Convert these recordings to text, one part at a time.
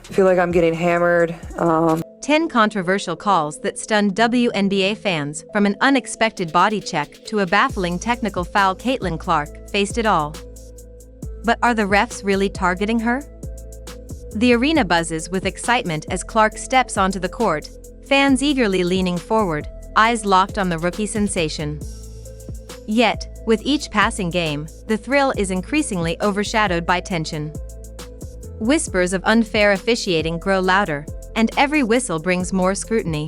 I feel like I'm getting hammered. 10 controversial calls that stunned WNBA fans, from an unexpected body check to a baffling technical foul. Caitlin Clark faced it all. But are the refs really targeting her? The arena buzzes with excitement as Clark steps onto the court, fans eagerly leaning forward, eyes locked on the rookie sensation. Yet, with each passing game, the thrill is increasingly overshadowed by tension. Whispers of unfair officiating grow louder, and every whistle brings more scrutiny.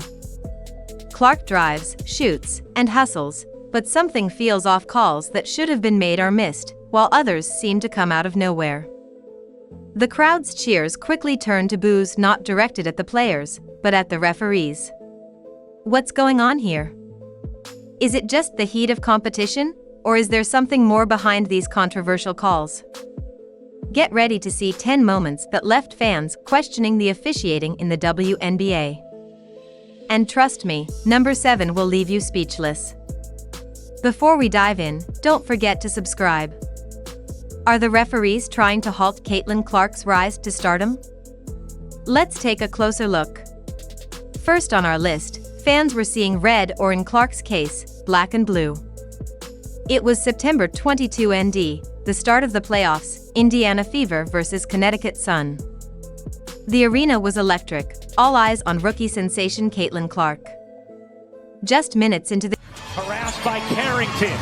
Clark drives, shoots, and hustles, but something feels off. Calls that should have been made are missed, while others seem to come out of nowhere. The crowd's cheers quickly turn to boos, not directed at the players, but at the referees. What's going on here? Is it just the heat of competition, or is there something more behind these controversial calls? Get ready to see 10 moments that left fans questioning the officiating in the WNBA. And trust me, number 7 will leave you speechless. Before we dive in, don't forget to subscribe. Are the referees trying to halt Caitlin Clark's rise to stardom? Let's take a closer look. First on our list, fans were seeing red, or in Clark's case, black and blue. It was September 22 ND, the start of the playoffs, Indiana Fever versus Connecticut Sun. The arena was electric, all eyes on rookie sensation Caitlin Clark. Just minutes into the harassed by Carrington,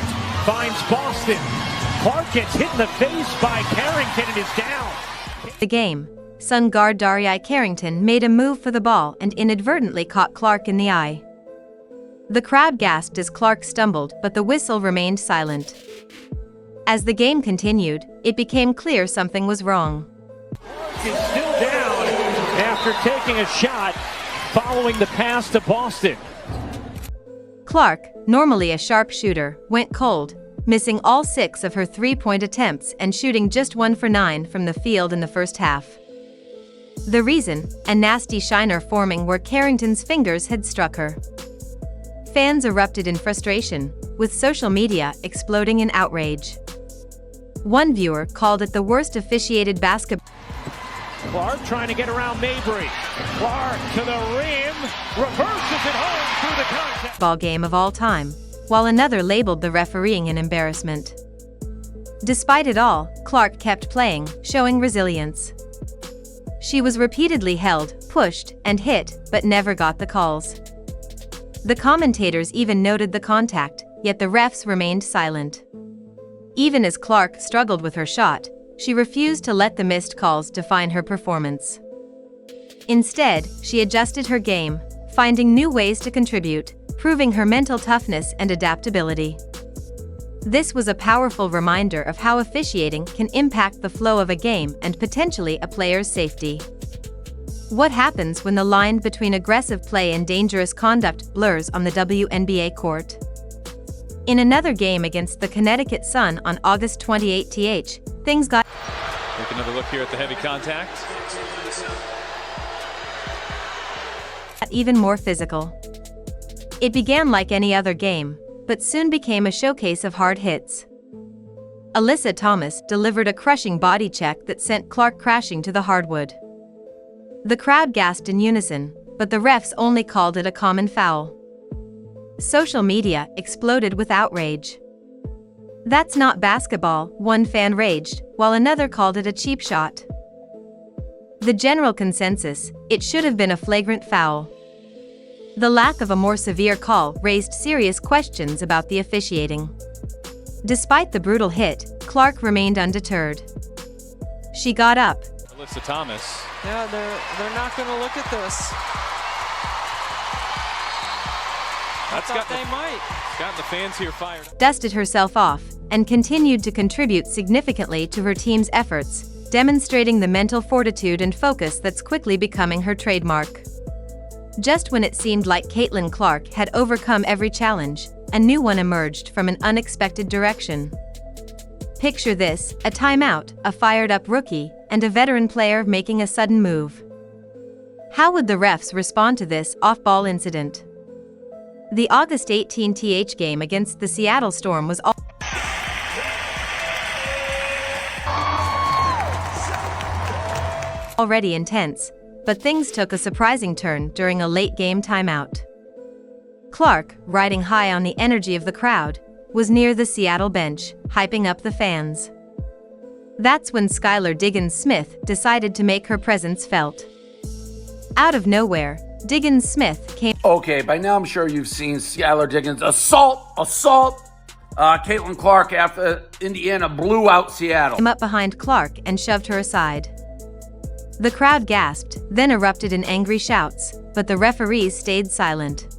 finds Boston. Clark gets hit in the face by Carrington and is down. The game, Sun guard Daria Carrington made a move for the ball and inadvertently caught Clark in the eye. The crowd gasped as Clark stumbled, but the whistle remained silent. As the game continued, it became clear something was wrong. Clark is still down after taking a shot following the pass to Boston. Clark, normally a sharp shooter, went cold, missing all 6 of her 3-point attempts and shooting just 1 for 9 from the field in the first half. The reason? A nasty shiner forming where Carrington's fingers had struck her. Fans erupted in frustration, with social media exploding in outrage. One viewer called it the worst officiated basketball. Clark trying to get around Mabry. Clark to the rim, reverses it home through the contact. Ball game of all time, while another labeled the refereeing an embarrassment. Despite it all, Clark kept playing, showing resilience. She was repeatedly held, pushed, and hit, but never got the calls. The commentators even noted the contact, yet the refs remained silent. Even as Clark struggled with her shot, she refused to let the missed calls define her performance. Instead, she adjusted her game, finding new ways to contribute, proving her mental toughness and adaptability. This was a powerful reminder of how officiating can impact the flow of a game and potentially a player's safety. What happens when the line between aggressive play and dangerous conduct blurs on the WNBA court? In another game against the Connecticut Sun on August 28, things got Take another look here at the heavy contact. even more physical. It began like any other game, but soon became a showcase of hard hits. Alyssa Thomas delivered a crushing body check that sent Clark crashing to the hardwood. The crowd gasped in unison, but the refs only called it a common foul. Social media exploded with outrage. "That's not basketball," one fan raged, while another called it a cheap shot. The general consensus: it should have been a flagrant foul. The lack of a more severe call raised serious questions about the officiating. Despite the brutal hit, Clark remained undeterred. She got up. Alyssa Thomas. Yeah, they're not going to look at this. They might. It's got the fans here fired. Dusted herself off, and continued to contribute significantly to her team's efforts, demonstrating the mental fortitude and focus that's quickly becoming her trademark. Just when it seemed like Caitlin Clark had overcome every challenge, a new one emerged from an unexpected direction. Picture this: a timeout, a fired-up rookie, and a veteran player making a sudden move. How would the refs respond to this off-ball incident? The August 18th game against the Seattle Storm was already intense, but things took a surprising turn during a late-game timeout. Clark, riding high on the energy of the crowd, was near the Seattle bench, hyping up the fans. That's when Skylar Diggins-Smith decided to make her presence felt. Out of nowhere, Diggins-Smith came. Okay, by now I'm sure you've seen Skylar Diggins assault. Caitlin Clark after Indiana blew out Seattle. Up behind Clark and shoved her aside. The crowd gasped, then erupted in angry shouts, but the referees stayed silent.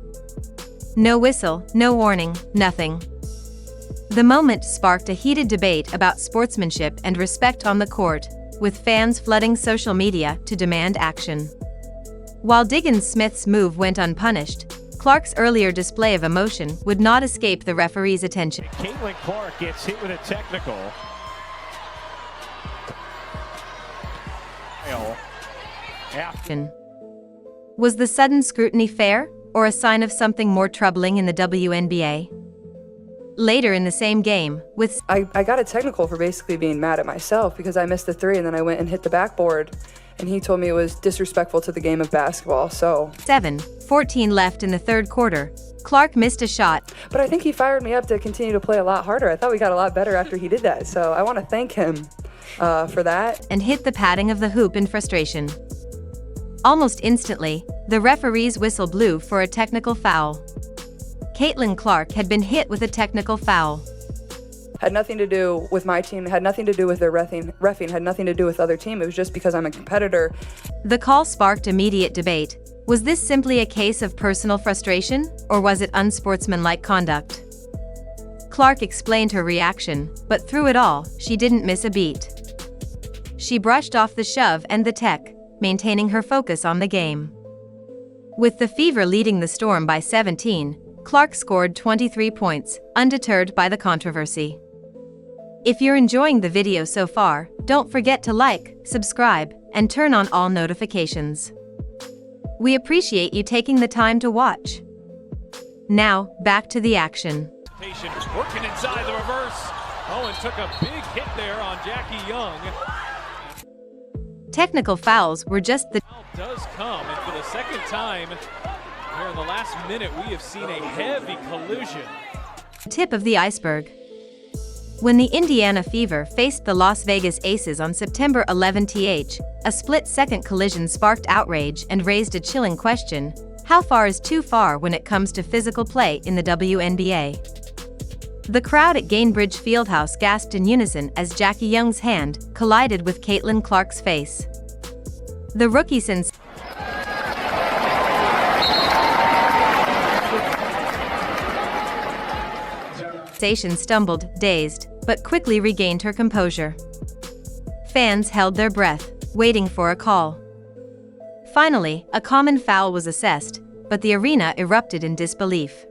No whistle, no warning, nothing. The moment sparked a heated debate about sportsmanship and respect on the court, with fans flooding social media to demand action. While Diggins-Smith's move went unpunished, Clark's earlier display of emotion would not escape the referee's attention. Caitlin Clark gets hit with a technical. Was the sudden scrutiny fair, or a sign of something more troubling in the WNBA? Later in the same game, with I got a technical for basically being mad at myself because I missed the three and then I went and hit the backboard, and he told me it was disrespectful to the game of basketball, so. 7:14 left in the third quarter, Clark missed a shot. But I think he fired me up to continue to play a lot harder. I thought we got a lot better after he did that, so I want to thank him for that. And hit the padding of the hoop in frustration. Almost instantly, the referee's whistle blew for a technical foul. Caitlin Clark had been hit with a technical foul. Had nothing to do with my team, had nothing to do with their reffing, had nothing to do with other team. It was just because I'm a competitor. The call sparked immediate debate. Was this simply a case of personal frustration, or was it unsportsmanlike conduct? Clark explained her reaction, but through it all, she didn't miss a beat. She brushed off the shove and the tech, maintaining her focus on the game. With the Fever leading the Storm by 17, Clark scored 23 points, undeterred by the controversy. If you're enjoying the video so far, don't forget to like, subscribe, and turn on all notifications. We appreciate you taking the time to watch. Now, back to the action. Working inside the reverse. Owen took a big hit there on Jackie Young. Technical fouls were just the Does come, and for the second time here in the last minute, we have seen a heavy collision. tip of the iceberg. When the Indiana Fever faced the Las Vegas Aces on September 11, a split-second collision sparked outrage and raised a chilling question: how far is too far when it comes to physical play in the WNBA? The crowd at Gainbridge Fieldhouse gasped in unison as Jackie Young's hand collided with Caitlin Clark's face. The rookie sensation stumbled, dazed, but quickly regained her composure. Fans held their breath, waiting for a call. Finally, a common foul was assessed, but the arena erupted in disbelief.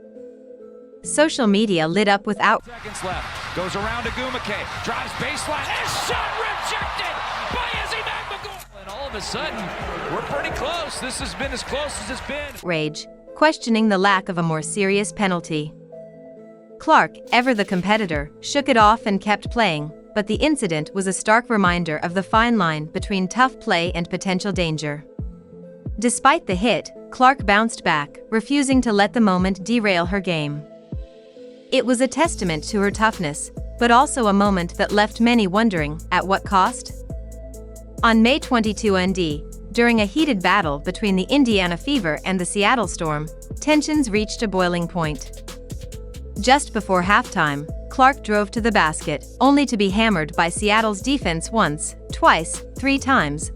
Social media lit up with Seconds left. Goes around to Gumake. Drives baseline. And shot rejected by Izzy McMcGowan. And all of a sudden, we're pretty close. This has been as close as it's been. outrage, questioning the lack of a more serious penalty. Clark, ever the competitor, shook it off and kept playing, but the incident was a stark reminder of the fine line between tough play and potential danger. Despite the hit, Clark bounced back, refusing to let the moment derail her game. It was a testament to her toughness, but also a moment that left many wondering, at what cost? On May 22, during a heated battle between the Indiana Fever and the Seattle Storm, tensions reached a boiling point. Just before halftime, Clark drove to the basket, only to be hammered by Seattle's defense once, twice, 3 times,